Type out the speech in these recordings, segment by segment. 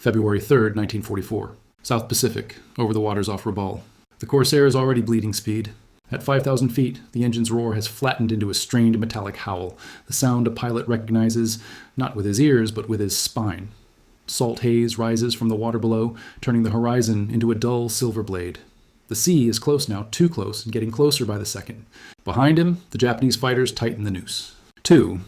February 3rd, 1944. South Pacific, over the waters off Rabaul. The Corsair is already bleeding speed. At 5,000 feet, the engine's roar has flattened into a strained metallic howl, the sound a pilot recognizes not with his ears but with his spine. Salt haze rises from the water below, turning the horizon into a dull silver blade. The sea is close now, too close, and getting closer by the second. Behind him, the Japanese fighters tighten the noose. 3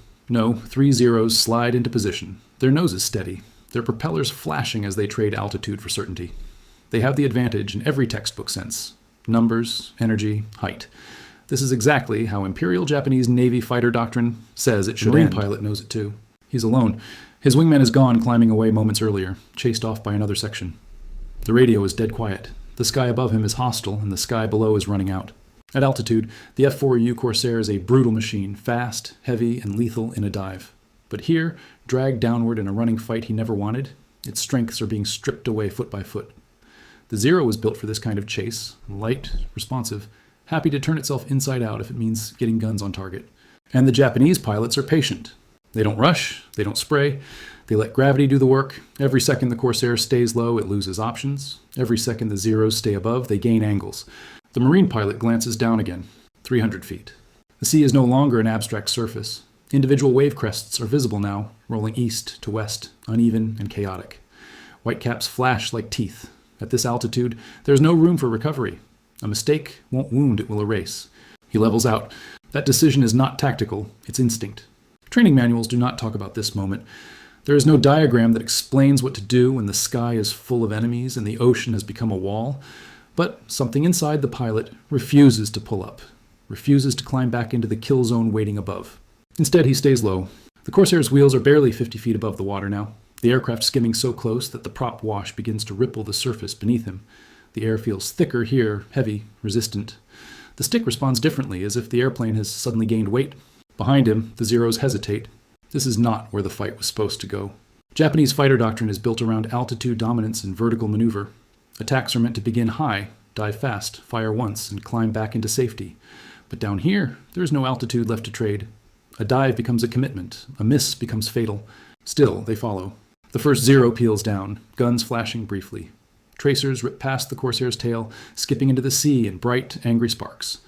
Zeros slide into position, their noses steady, their propellers flashing as they trade altitude for certainty. They have the advantage in every textbook sense. Numbers, energy, height. This is exactly how Imperial Japanese Navy fighter doctrine says it should end. The Marine pilot knows it too. He's alone. His wingman is gone, climbing away moments earlier, chased off by another section. The radio is dead quiet. The sky above him is hostile, and the sky below is running out. At altitude, the F-4U Corsair is a brutal machine, fast, heavy, and lethal in a dive. But here, dragged downward in a running fight he never wanted, its strengths are being stripped away foot by foot. The Zero was built for this kind of chase, light, responsive, happy to turn itself inside out if it means getting guns on target. And the Japanese pilots are patient. They don't rush, they don't spray, they let gravity do the work. Every second the Corsair stays low, it loses options. Every second the Zeros stay above, they gain angles. The Marine pilot glances down again, 300 feet. The sea is no longer an abstract surface. Individual wave crests are visible now, rolling east to west, uneven and chaotic. Whitecaps flash like teeth. At this altitude, there is no room for recovery. A mistake won't wound, it will erase. He levels out. That decision is not tactical, it's instinct. Training manuals do not talk about this moment. There is no diagram that explains what to do when the sky is full of enemies and the ocean has become a wall. But something inside the pilot refuses to pull up, refuses to climb back into the kill zone waiting above. Instead, he stays low. The Corsair's wheels are barely 50 feet above the water now, the aircraft skimming so close that the prop wash begins to ripple the surface beneath him. The air feels thicker here, heavy, resistant. The stick responds differently, as if the airplane has suddenly gained weight. Behind him, the Zeros hesitate. This is not where the fight was supposed to go. Japanese fighter doctrine is built around altitude dominance and vertical maneuver. Attacks are meant to begin high, dive fast, fire once, and climb back into safety. But down here, there is no altitude left to trade. A dive becomes a commitment. A miss becomes fatal. Still, they follow. The first Zero peels down, guns flashing briefly. Tracers rip past the Corsair's tail, skipping into the sea in bright, angry sparks.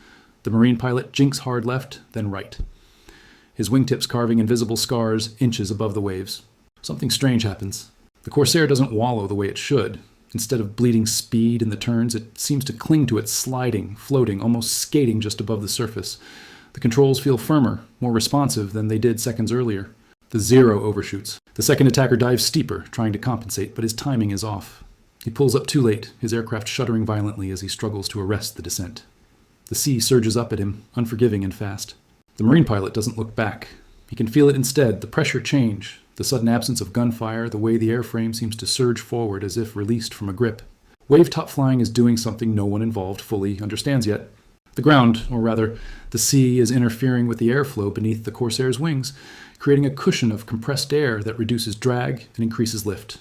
The Marine pilot jinks hard left, then right. His wingtips carving invisible scars inches above the waves. Something strange happens. The Corsair doesn't wallow the way it should. Instead of bleeding speed in the turns, it seems to cling to it, sliding, floating, almost skating just above the surface. The controls feel firmer, more responsive than they did seconds earlier. The Zero overshoots. The second attacker dives steeper, trying to compensate, but his timing is off. He pulls up too late, his aircraft shuddering violently as he struggles to arrest the descent. The sea surges up at him, unforgiving and fast. The Marine pilot doesn't look back. He can feel it instead, the pressure change, the sudden absence of gunfire, the way the airframe seems to surge forward as if released from a grip. Wave-top flying is doing something no one involved fully understands yet. The ground, or rather, the sea, is interfering with the airflow beneath the Corsair's wings, creating a cushion of compressed air that reduces drag and increases lift.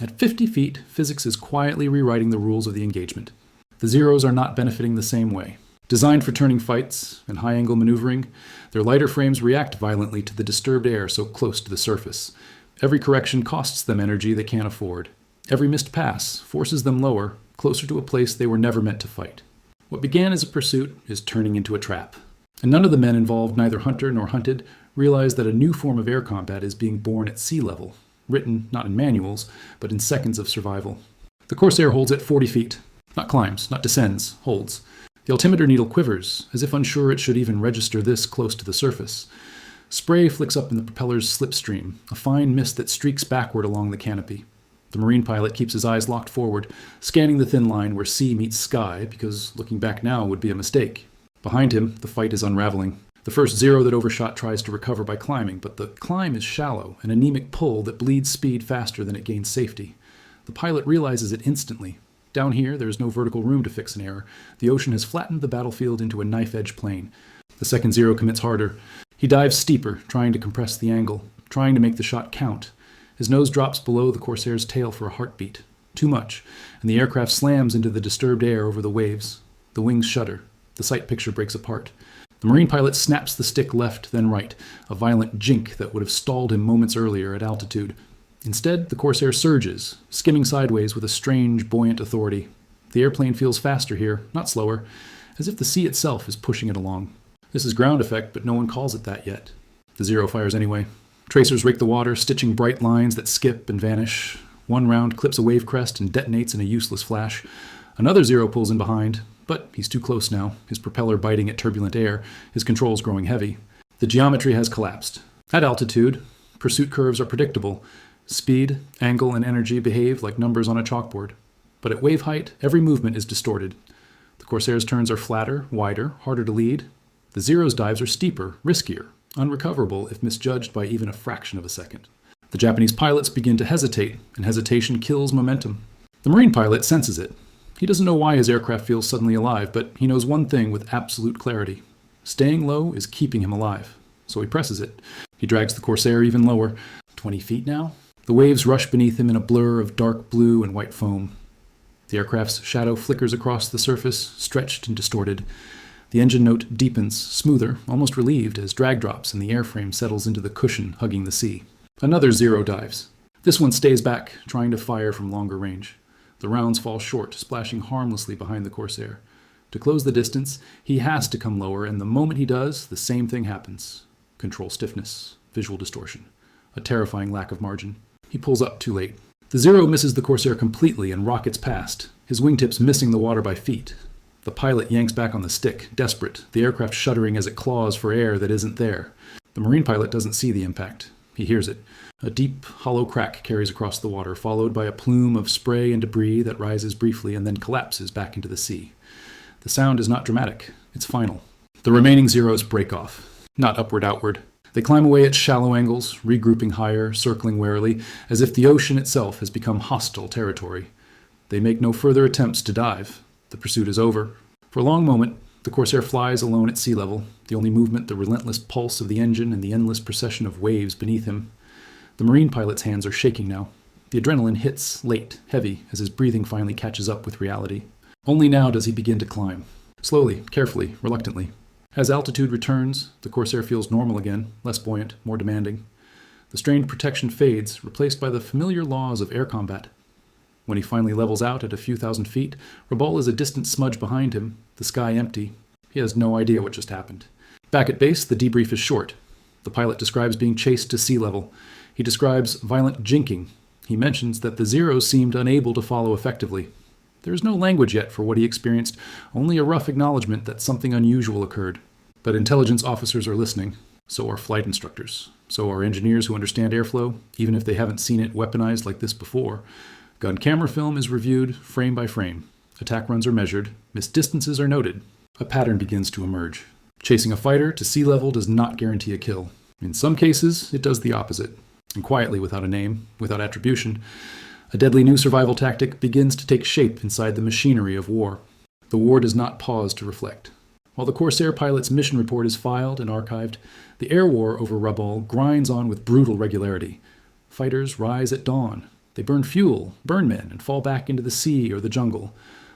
At 50 feet, physics is quietly rewriting the rules of the engagement. The Zeros are not benefiting the same way. Designed for turning fights and high-angle maneuvering, their lighter frames react violently to the disturbed air so close to the surface. Every correction costs them energy they can't afford. Every missed pass forces them lower, closer to a place they were never meant to fight. What began as a pursuit is turning into a trap. And none of the men involved, neither hunter nor hunted, realize that a new form of air combat is being born at sea level, written not in manuals, but in seconds of survival. The Corsair holds at 40 feet. Not climbs, not descends, holds. The altimeter needle quivers, as if unsure it should even register this close to the surface. Spray flicks up in the propeller's slipstream, a fine mist that streaks backward along the canopy. The Marine pilot keeps his eyes locked forward, scanning the thin line where sea meets sky, because looking back now would be a mistake. Behind him, the fight is unraveling. The first Zero that overshot tries to recover by climbing, but the climb is shallow, an anemic pull that bleeds speed faster than it gains safety. The pilot realizes it instantly. Down here, there is no vertical room to fix an error. The ocean has flattened the battlefield into a knife-edge plane. The second Zero commits harder. He dives steeper, trying to compress the angle, trying to make the shot count. His nose drops below the Corsair's tail for a heartbeat. Too much, and the aircraft slams into the disturbed air over the waves. The wings shudder. The sight picture breaks apart. The Marine pilot snaps the stick left, then right, a violent jink that would have stalled him moments earlier at altitude. Instead, the Corsair surges, skimming sideways with a strange, buoyant authority. The airplane feels faster here, not slower, as if the sea itself is pushing it along. This is ground effect, but no one calls it that yet. The Zero fires anyway. Tracers rake the water, stitching bright lines that skip and vanish. One round clips a wave crest and detonates in a useless flash. Another Zero pulls in behind, but he's too close now, his propeller biting at turbulent air, his controls growing heavy. The geometry has collapsed. At altitude, pursuit curves are predictable. Speed, angle, and energy behave like numbers on a chalkboard. But at wave height, every movement is distorted. The Corsair's turns are flatter, wider, harder to lead. The Zero's dives are steeper, riskier, unrecoverable if misjudged by even a fraction of a second. The Japanese pilots begin to hesitate, and hesitation kills momentum. The Marine pilot senses it. He doesn't know why his aircraft feels suddenly alive, but he knows one thing with absolute clarity. Staying low is keeping him alive. So he presses it. He drags the Corsair even lower. 20 feet now? The waves rush beneath him in a blur of dark blue and white foam. The aircraft's shadow flickers across the surface, stretched and distorted. The engine note deepens, smoother, almost relieved, as drag drops and the airframe settles into the cushion hugging the sea. Another Zero dives. This one stays back, trying to fire from longer range. The rounds fall short, splashing harmlessly behind the Corsair. To close the distance, he has to come lower, and the moment he does, the same thing happens. Control stiffness, visual distortion, a terrifying lack of margin. He pulls up too late. The Zero misses the Corsair completely and rockets past, his wingtips missing the water by feet. The pilot yanks back on the stick, desperate, the aircraft shuddering as it claws for air that isn't there. The Marine pilot doesn't see the impact. He hears it. A deep, hollow crack carries across the water, followed by a plume of spray and debris that rises briefly and then collapses back into the sea. The sound is not dramatic. It's final. The remaining Zeros break off, not upward-outward. They climb away at shallow angles, regrouping higher, circling warily, as if the ocean itself has become hostile territory. They make no further attempts to dive. The pursuit is over. For a long moment, the Corsair flies alone at sea level, the only movement the relentless pulse of the engine and the endless procession of waves beneath him. The Marine pilot's hands are shaking now. The adrenaline hits, late, heavy, as his breathing finally catches up with reality. Only now does he begin to climb. Slowly, carefully, reluctantly. As altitude returns, the Corsair feels normal again, less buoyant, more demanding. The strained protection fades, replaced by the familiar laws of air combat. When he finally levels out at a few thousand feet, Rabaul is a distant smudge behind him, the sky empty. He has no idea what just happened. Back at base, the debrief is short. The pilot describes being chased to sea level. He describes violent jinking. He mentions that the Zeros seemed unable to follow effectively. There is no language yet for what he experienced, only a rough acknowledgement that something unusual occurred. But intelligence officers are listening. So are flight instructors. So are engineers who understand airflow, even if they haven't seen it weaponized like this before. Gun camera film is reviewed frame by frame. Attack runs are measured. Missed distances are noted. A pattern begins to emerge. Chasing a fighter to sea level does not guarantee a kill. In some cases, it does the opposite. And quietly, without a name, without attribution, a deadly new survival tactic begins to take shape inside the machinery of war. The war does not pause to reflect. While the Corsair pilot's mission report is filed and archived, the air war over Rabaul grinds on with brutal regularity. Fighters rise at dawn. They burn fuel, burn men, and fall back into the sea or the jungle.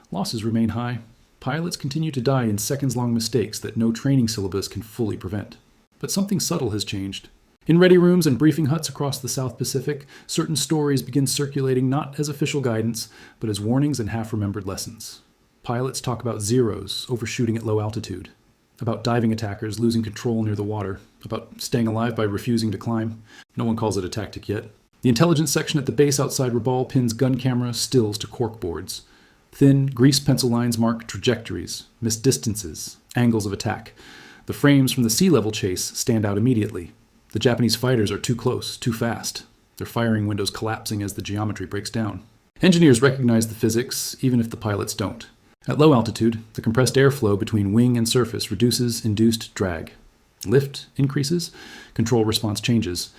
Losses remain high. Pilots continue to die in seconds-long mistakes that no training syllabus can fully prevent. But something subtle has changed. In ready rooms and briefing huts across the South Pacific, certain stories begin circulating not as official guidance, but as warnings and half-remembered lessons. Pilots talk about Zeros overshooting at low altitude, about diving attackers losing control near the water, about staying alive by refusing to climb. No one calls it a tactic yet. The intelligence section at the base outside Rabaul pins gun camera stills to cork boards. Thin, grease pencil lines mark trajectories, missed distances, angles of attack. The frames from the sea level chase stand out immediately. The Japanese fighters are too close, too fast, their firing windows collapsing as the geometry breaks down. Engineers recognize the physics, even if the pilots don't. At low altitude, the compressed airflow between wing and surface reduces induced drag. Lift increases, control response changes.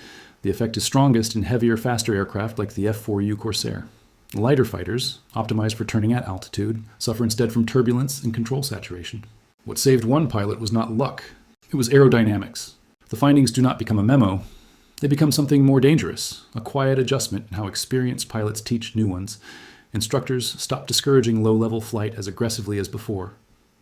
The effect is strongest in heavier, faster aircraft like the F-4U Corsair. Lighter fighters, optimized for turning at altitude, suffer instead from turbulence and control saturation. What saved one pilot was not luck. It was aerodynamics. The findings do not become a memo. They become something more dangerous, a quiet adjustment in how experienced pilots teach new ones. Instructors stop discouraging low-level flight as aggressively as before.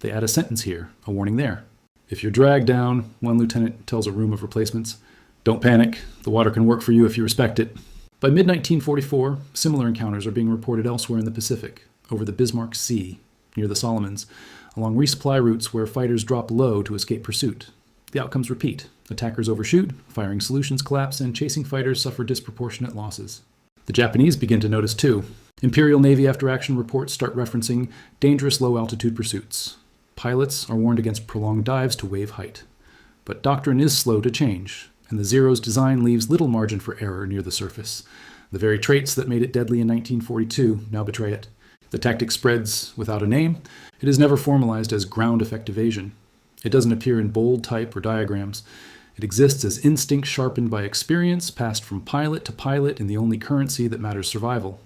They add a sentence here, a warning there. If you're dragged down, one lieutenant tells a room of replacements, don't panic. The water can work for you if you respect it. By mid-1944, similar encounters are being reported elsewhere in the Pacific, over the Bismarck Sea, near the Solomons, along resupply routes where fighters drop low to escape pursuit. The outcomes repeat. Attackers overshoot, firing solutions collapse, and chasing fighters suffer disproportionate losses. The Japanese begin to notice too. Imperial Navy after-action reports start referencing dangerous low-altitude pursuits. Pilots are warned against prolonged dives to wave height. But doctrine is slow to change, and the Zero's design leaves little margin for error near the surface. The very traits that made it deadly in 1942 now betray it. The tactic spreads without a name. It is never formalized as ground effect evasion. It doesn't appear in bold type or diagrams. It exists as instinct sharpened by experience, passed from pilot to pilot in the only currency that matters survival.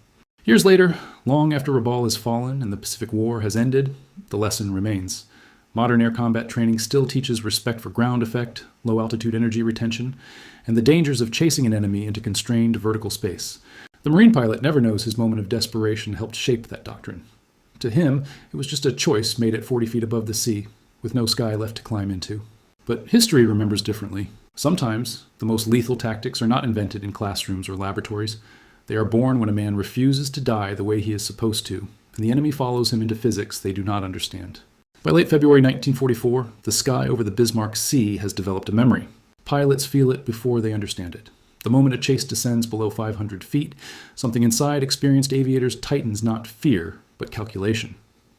Years later, long after Rabaul has fallen and the Pacific War has ended, the lesson remains. Modern air combat training still teaches respect for ground effect, low-altitude energy retention, and the dangers of chasing an enemy into constrained vertical space. The Marine pilot never knows his moment of desperation helped shape that doctrine. To him, it was just a choice made at 40 feet above the sea, with no sky left to climb into. But history remembers differently. Sometimes, the most lethal tactics are not invented in classrooms or laboratories. They are born when a man refuses to die the way he is supposed to, and the enemy follows him into physics they do not understand. By late February 1944, the sky over the Bismarck Sea has developed a memory. Pilots feel it before they understand it. The moment a chase descends below 500 feet, something inside experienced aviators tightens not fear, but calculation.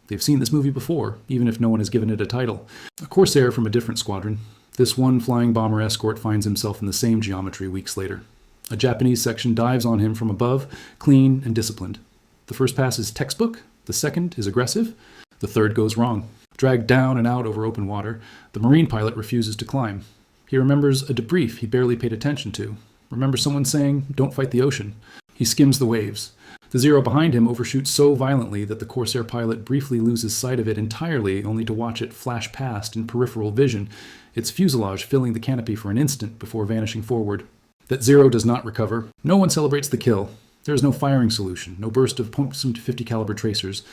They've seen this movie before, even if no one has given it a title. A Corsair from a different squadron. This one flying bomber escort finds himself in the same geometry weeks later. A Japanese section dives on him from above, clean and disciplined. The first pass is textbook, the second is aggressive, the third goes wrong. Dragged down and out over open water, the Marine pilot refuses to climb. He remembers a debrief he barely paid attention to. Remembers someone saying, "Don't fight the ocean." He skims the waves. The Zero behind him overshoots so violently that the Corsair pilot briefly loses sight of it entirely, only to watch it flash past in peripheral vision, its fuselage filling the canopy for an instant before vanishing forward. That Zero does not recover. No one celebrates the kill. There is no firing solution, no burst of .50 caliber tracers.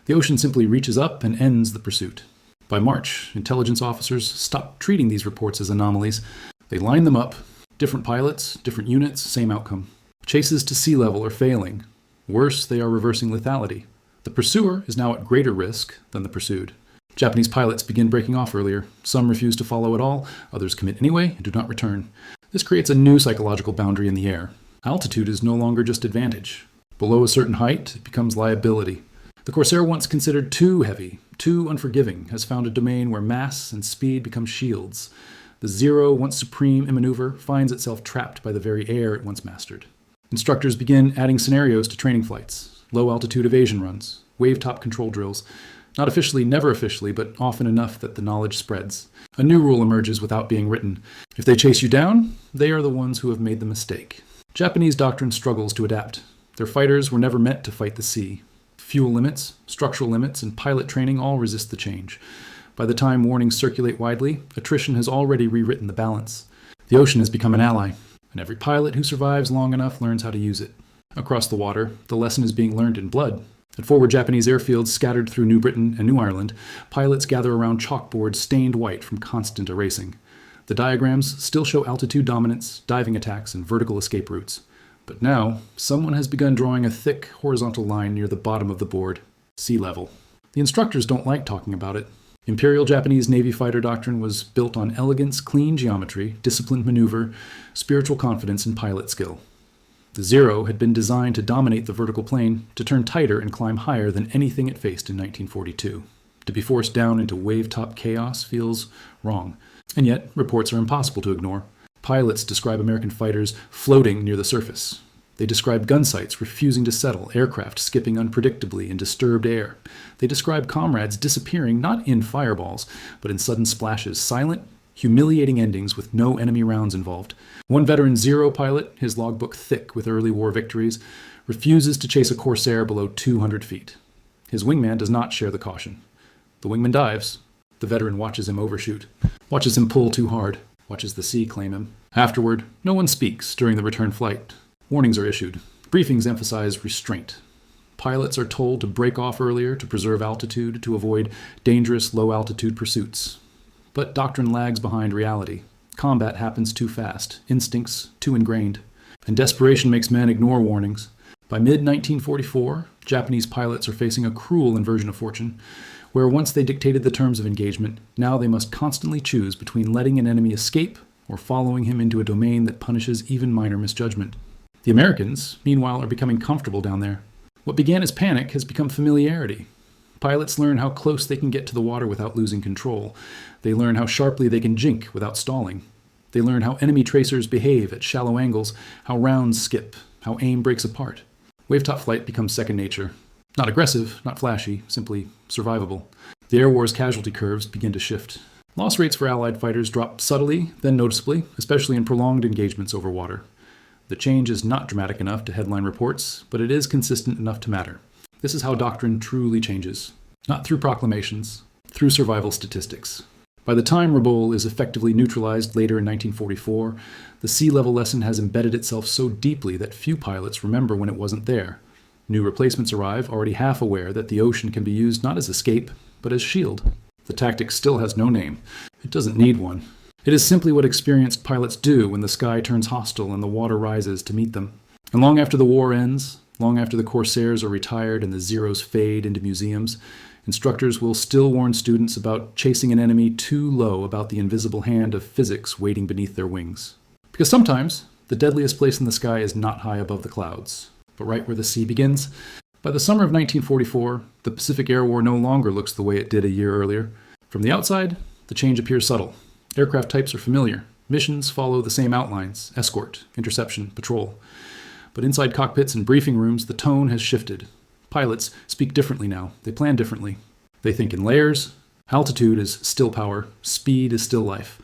The ocean simply reaches up and ends the pursuit. By March, intelligence officers stop treating these reports as anomalies. They line them up. Different pilots, different units, same outcome. Chases to sea level are failing. Worse, they are reversing lethality. The pursuer is now at greater risk than the pursued. Japanese pilots begin breaking off earlier. Some refuse to follow at all, others commit anyway and do not return. This creates a new psychological boundary in the air. Altitude is no longer just advantage. Below a certain height, it becomes liability. The Corsair, once considered too heavy, too unforgiving, has found a domain where mass and speed become shields. The Zero, once supreme in maneuver, finds itself trapped by the very air it once mastered. Instructors begin adding scenarios to training flights, low-altitude evasion runs, wave-top control drills. Not officially, never officially, but often enough that the knowledge spreads. A new rule emerges without being written. If they chase you down, they are the ones who have made the mistake. Japanese doctrine struggles to adapt. Their fighters were never meant to fight the sea. Fuel limits, structural limits, and pilot training all resist the change. By the time warnings circulate widely, attrition has already rewritten the balance. The ocean has become an ally, and every pilot who survives long enough learns how to use it. Across the water, the lesson is being learned in blood. At forward Japanese airfields scattered through New Britain and New Ireland, pilots gather around chalkboards stained white from constant erasing. The diagrams still show altitude dominance, diving attacks, and vertical escape routes. But now, someone has begun drawing a thick, horizontal line near the bottom of the board, sea level. The instructors don't like talking about it. Imperial Japanese Navy fighter doctrine was built on elegance, clean geometry, disciplined maneuver, spiritual confidence, and pilot skill. The Zero had been designed to dominate the vertical plane, to turn tighter and climb higher than anything it faced in 1942. To be forced down into wave-top chaos feels wrong. And yet, reports are impossible to ignore. Pilots describe American fighters floating near the surface. They describe gun sites refusing to settle, aircraft skipping unpredictably in disturbed air. They describe comrades disappearing not in fireballs, but in sudden splashes, silent, humiliating endings with no enemy rounds involved. One veteran Zero pilot, his logbook thick with early war victories, refuses to chase a Corsair below 200 feet. His wingman does not share the caution. The wingman dives. The veteran watches him overshoot, watches him pull too hard, watches the sea claim him. Afterward, no one speaks during the return flight. Warnings are issued. Briefings emphasize restraint. Pilots are told to break off earlier to preserve altitude, to avoid dangerous low-altitude pursuits. But doctrine lags behind reality. Combat happens too fast, instincts too ingrained. And desperation makes men ignore warnings. By mid-1944, Japanese pilots are facing a cruel inversion of fortune, where once they dictated the terms of engagement, now they must constantly choose between letting an enemy escape or following him into a domain that punishes even minor misjudgment. The Americans, meanwhile, are becoming comfortable down there. What began as panic has become familiarity. Pilots learn how close they can get to the water without losing control. They learn how sharply they can jink without stalling. They learn how enemy tracers behave at shallow angles, how rounds skip, how aim breaks apart. Wavetop flight becomes second nature. Not aggressive, not flashy, simply survivable. The air war's casualty curves begin to shift. Loss rates for Allied fighters drop subtly, then noticeably, especially in prolonged engagements over water. The change is not dramatic enough to headline reports, but it is consistent enough to matter. This is how doctrine truly changes. Not through proclamations, through survival statistics. By the time Rabaul is effectively neutralized later in 1944, the sea level lesson has embedded itself so deeply that few pilots remember when it wasn't there. New replacements arrive, already half aware that the ocean can be used not as escape, but as shield. The tactic still has no name. It doesn't need one. It is simply what experienced pilots do when the sky turns hostile and the water rises to meet them. And long after the war ends, long after the Corsairs are retired and the Zeros fade into museums, instructors will still warn students about chasing an enemy too low about the invisible hand of physics waiting beneath their wings. Because sometimes, the deadliest place in the sky is not high above the clouds, but right where the sea begins. By the summer of 1944, the Pacific Air War no longer looks the way it did a year earlier. From the outside, the change appears subtle. Aircraft types are familiar. Missions follow the same outlines: escort, interception, patrol. But inside cockpits and briefing rooms, the tone has shifted. Pilots speak differently now. They plan differently. They think in layers. Altitude is still power. Speed is still life.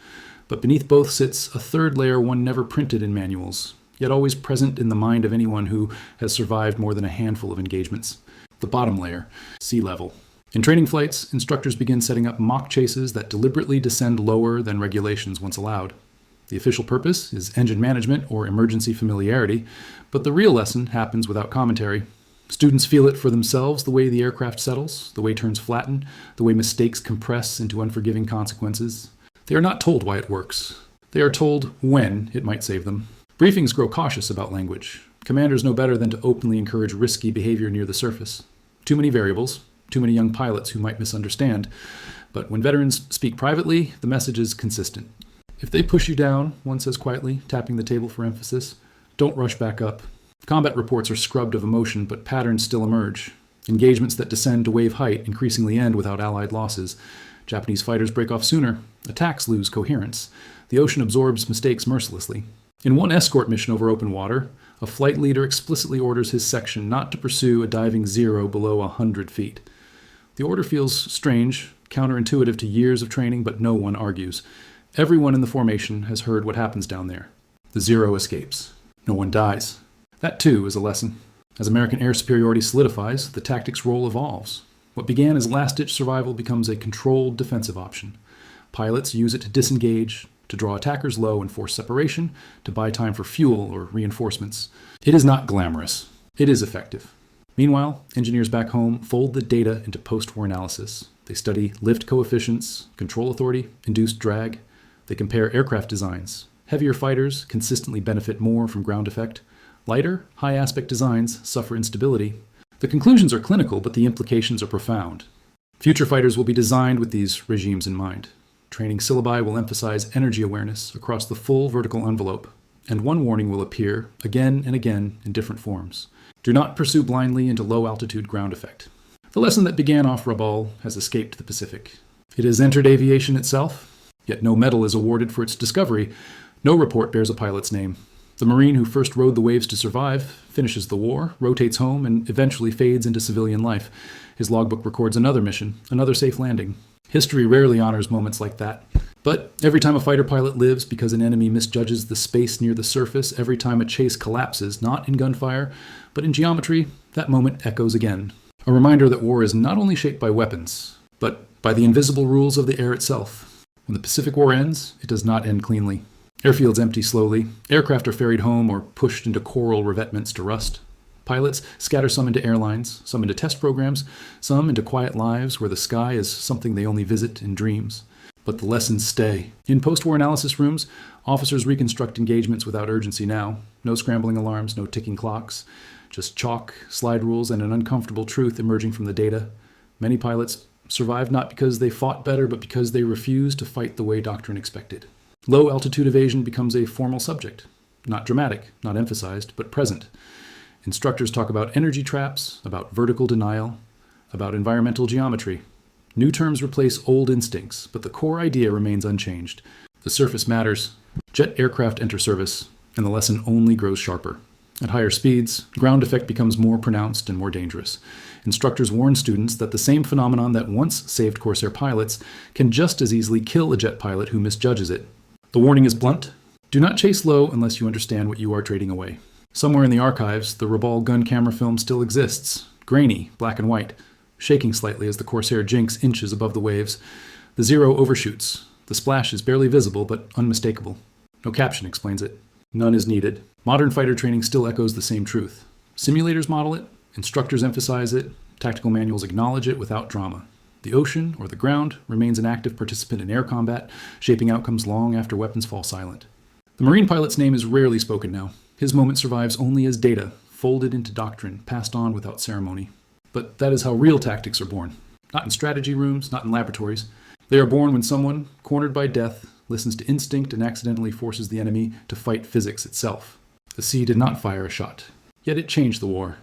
But beneath both sits a third layer one never printed in manuals, yet always present in the mind of anyone who has survived more than a handful of engagements. The bottom layer, sea level. In training flights, instructors begin setting up mock chases that deliberately descend lower than regulations once allowed. The official purpose is engine management or emergency familiarity, but the real lesson happens without commentary. Students feel it for themselves, the way the aircraft settles, the way turns flatten, the way mistakes compress into unforgiving consequences. They are not told why it works. They are told when it might save them. Briefings grow cautious about language. Commanders know better than to openly encourage risky behavior near the surface. Too many variables, too many young pilots who might misunderstand. But when veterans speak privately, the message is consistent. If they push you down, one says quietly, tapping the table for emphasis, don't rush back up. Combat reports are scrubbed of emotion, but patterns still emerge. Engagements that descend to wave height increasingly end without Allied losses. Japanese fighters break off sooner. Attacks lose coherence. The ocean absorbs mistakes mercilessly. In one escort mission over open water, a flight leader explicitly orders his section not to pursue a diving zero below 100 feet. The order feels strange, counterintuitive to years of training, but no one argues. Everyone in the formation has heard what happens down there. The zero escapes. No one dies. That, too, is a lesson. As American air superiority solidifies, the tactics role evolves. What began as last-ditch survival becomes a controlled defensive option. Pilots use it to disengage, to draw attackers low and force separation, to buy time for fuel or reinforcements. It is not glamorous. It is effective. Meanwhile, engineers back home fold the data into post-war analysis. They study lift coefficients, control authority, induced drag. They compare aircraft designs. Heavier fighters consistently benefit more from ground effect. Lighter, high-aspect designs suffer instability. The conclusions are clinical, but the implications are profound. Future fighters will be designed with these regimes in mind. Training syllabi will emphasize energy awareness across the full vertical envelope, and one warning will appear again and again in different forms. Do not pursue blindly into low-altitude ground effect. The lesson that began off Rabaul has escaped the Pacific. It has entered aviation itself, yet no medal is awarded for its discovery. No report bears a pilot's name. The Marine who first rode the waves to survive finishes the war, rotates home, and eventually fades into civilian life. His logbook records another mission, another safe landing. History rarely honors moments like that. But every time a fighter pilot lives because an enemy misjudges the space near the surface, every time a chase collapses, not in gunfire, but in geometry, that moment echoes again. A reminder that war is not only shaped by weapons, but by the invisible rules of the air itself. When the Pacific War ends, it does not end cleanly. Airfields empty slowly. Aircraft are ferried home or pushed into coral revetments to rust. Pilots scatter some into airlines, some into test programs, some into quiet lives where the sky is something they only visit in dreams. but the lessons stay. In post-war analysis rooms, officers reconstruct engagements without urgency now. No scrambling alarms, no ticking clocks. Just chalk, slide rules, and an uncomfortable truth emerging from the data. Many pilots survived not because they fought better, but because they refused to fight the way doctrine expected. Low-altitude evasion becomes a formal subject. Not dramatic, not emphasized, but present. Instructors talk about energy traps, about vertical denial, about environmental geometry. New terms replace old instincts, but the core idea remains unchanged. The surface matters. Jet aircraft enter service, and the lesson only grows sharper. At higher speeds, ground effect becomes more pronounced and more dangerous. Instructors warn students that the same phenomenon that once saved Corsair pilots can just as easily kill a jet pilot who misjudges it. The warning is blunt. Do not chase low unless you understand what you are trading away. Somewhere in the archives, the Rabaul gun camera film still exists, grainy, black and white, shaking slightly as the Corsair Jinx inches above the waves. The Zero overshoots. The splash is barely visible, but unmistakable. No caption explains it. None is needed. Modern fighter training still echoes the same truth. Simulators model it, instructors emphasize it, tactical manuals acknowledge it without drama. The ocean, or the ground, remains an active participant in air combat, shaping outcomes long after weapons fall silent. The Marine pilot's name is rarely spoken now. His moment survives only as data, folded into doctrine, passed on without ceremony. But that is how real tactics are born. Not in strategy rooms, not in laboratories. They are born when someone, cornered by death, listens to instinct and accidentally forces the enemy to fight physics itself. The sea did not fire a shot, yet it changed the war.